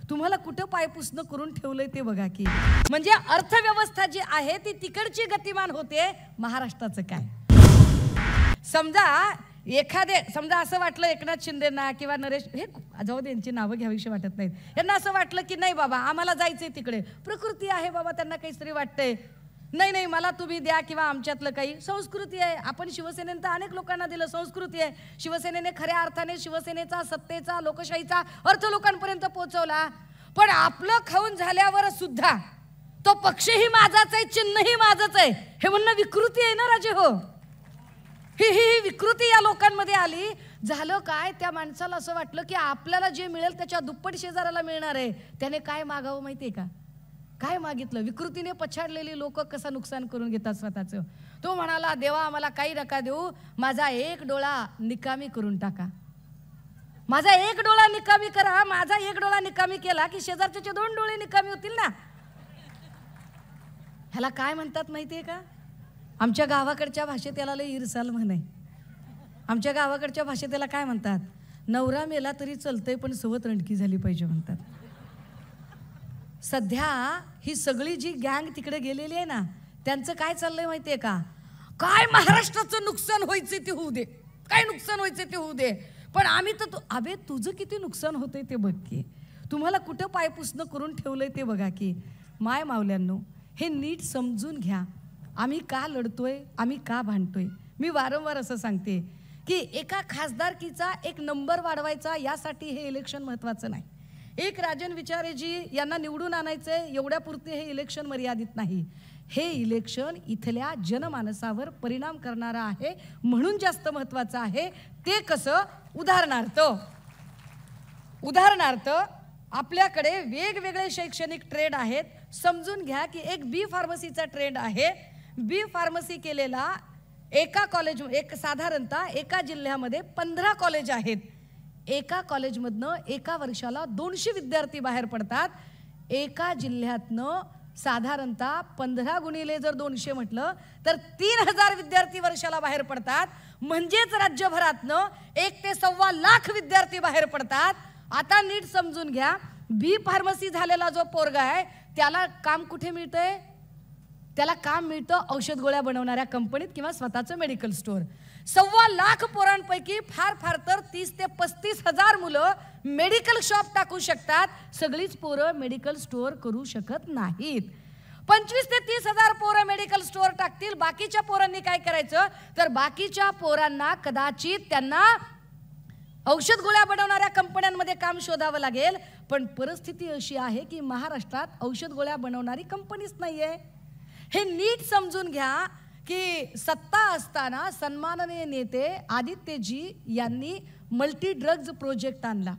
तुम्हाला कुठं पायपुसणं करून ठेवलंय ते बघा की. म्हणजे अर्थव्यवस्था जी आहे ती तिकडची गतिमान होते, महाराष्ट्राचं काय. समजा असं वाटलं एकनाथ शिंदेना किंवा नरेश, हे जाऊ दे यांची नावं घ्यावीशी वाटत नाहीत, यांना असं वाटलं की नाही बाबा आम्हाला जायचंय तिकडे, प्रकृती आहे बाबा, त्यांना काहीतरी वाटतंय, नाही मला तुम्ही द्या, किंवा आमच्यातलं काही संस्कृती आहे. आपण शिवसेनेने तर अनेक लोकांना दिलं, संस्कृती आहे. शिवसेनेने खऱ्या अर्थाने शिवसेनेचा, सत्तेचा, लोकशाहीचा अर्थ लोकांपर्यंत पोहोचवला. पण आपलं खाऊन झाल्यावर सुद्धा तो पक्षही माझाच आहे, चिन्हही माझंच आहे, हे म्हणणं विकृती आहे ना राजे हो. ही विकृती या लोकांमध्ये आली. झालं काय, त्या माणसाला असं वाटलं की आपल्याला जे मिळेल त्याच्या दुप्पट शेजाऱ्याला मिळणार आहे. त्याने काय मागावं माहितीये का, काय मागितलं. विकृतीने पछाडलेली लोक कसं नुकसान करून घेतात स्वतःचं. तो म्हणाला, देवा आम्हाला काही नका देऊ, माझा एक डोळा निकामी करून टाका, माझा एक डोळा निकामी करा. माझा एक डोळा निकामी केला की शेजारचे 2 डोळे निकामी होतील ना. ह्याला काय म्हणतात माहितीये का, आमच्या गावाकडच्या भाषेत त्याला लय इरसाल म्हणे. आमच्या गावाकडच्या भाषेत त्याला काय म्हणतात, नवरा मेला तरी चलतंय पण सवत रणकी झाली पाहिजे म्हणतात. सध्या ही सगळी जी गँग तिकडे गेलेली आहे ना, त्यांचं काय चाललंय माहितीये का, काय महाराष्ट्राचं नुकसान व्हायचं ते होऊ दे, काय नुकसान व्हायचं ते होऊ दे, पण आम्ही तर अबे तुझं किती नुकसान होतंय ते बघ की. तुम्हाला कुठं पायपुसणं करून ठेवलंय ते बघा की. माय मावल्यांनो, हे नीट समजून घ्या. आम्ही का लढतोय, आम्ही का भांडतोय. मी वारंवार असं सांगते की एका खासदारकीचा एक नंबर वाढवायचा यासाठी हे इलेक्शन महत्त्वाचं नाही. एक राजन विचारेजी यांना निवडून आणायचंय एवढ्यापुरते हे इलेक्शन मर्यादित नाही. हे इलेक्शन इथल्या जनमानसावर परिणाम करणारं आहे, म्हणून जास्त महत्त्वाचं आहे. ते कसं, उदाहरणार्थ आपल्याकडे वेगवेगळे शैक्षणिक ट्रेड आहेत. समजून घ्या की एक बी फार्मसीचा ट्रेड आहे. बी फार्मसी केलेला साधारणतः एका जिल्ह्यामध्ये 15 कॉलेज आहेत. एका कॉलेजमधनं एका वर्षाला 200 विद्यार्थी बाहेर पडतात. एका जिल्ह्यातनं साधारणतः 15 गुणिले जर 200 म्हटलं तर 3000 विद्यार्थी वर्षाला बाहेर पडतात. म्हणजेच राज्यभरातनं 1 ते 1.25 लाख विद्यार्थी बाहेर पडतात. आता नीट समजून घ्या, बी फार्मसी झालेला जो पोरगा आहे त्याला काम कुठे मिळतंय, त्याला काम मिळतं औषध गोळ्या बनवणाऱ्या कंपनीत किंवा स्वतःचं मेडिकल स्टोअर. 1.25 लाख पोरांपैकी फार तर 30 ते 35 हजार मुलं मेडिकल शॉप टाकू शकतात. सगळीच पोरं मेडिकल स्टोअर करू शकत नाहीत. 25 ते 30 हजार पोरं मेडिकल स्टोअर टाकतील. बाकीच्या पोरांनी काय करायचं, तर बाकीच्या पोरांना कदाचित त्यांना औषध गोळ्या बनवणाऱ्या कंपन्यांमध्ये काम शोधावं लागेल. पण परिस्थिती अशी आहे की महाराष्ट्रात औषध गोळ्या बनवणारी कंपनीच नाहीये. हे नीट समजून घ्या की सत्ता असताना सन्माननीय नेते आदित्यजी यांनी मल्टी ड्रग्ज प्रोजेक्ट आणला.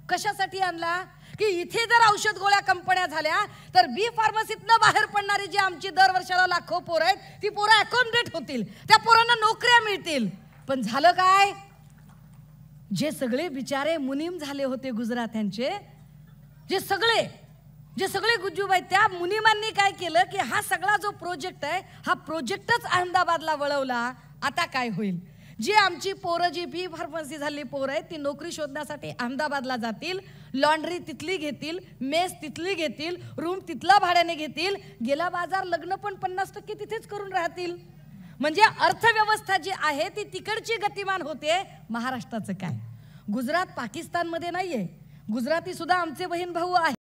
कशासाठी आणला की इथे जर औषध गोळ्या कंपन्या झाल्या तर बी फार्मसीतनं बाहेर पडणारी जी आमची दरवर्षाला लाखो पोरं आहेत ती पोरं अकोमोडेट होतील, त्या पोरांना नोकऱ्या मिळतील. पण झालं काय, जे सगळे बिचारे मुनीम झाले होते गुजरात्यांचे, जे सगळे गुज्जूब आहेत, त्या मुनिमांनी काय केलं की हा सगळा जो प्रोजेक्ट आहे हा प्रोजेक्टच अहमदाबादला वळवला. आता काय होईल, जी आमची पोरं जी बी फार्मसी झाली पोरं आहेत ती नोकरी शोधण्यासाठी अहमदाबादला जातील, लॉन्ड्री तिथली घेतील, मेस तिथली घेतील, रूम तिथला भाड्याने घेतील, गेला बाजार लग्न पण 50% तिथेच करून राहतील. म्हणजे अर्थव्यवस्था जी आहे ती तिकडची गतिमान होते, महाराष्ट्राचं काय. गुजरात पाकिस्तानमध्ये नाहीये, गुजराती सुद्धा आमचे बहीण भाऊ आहेत.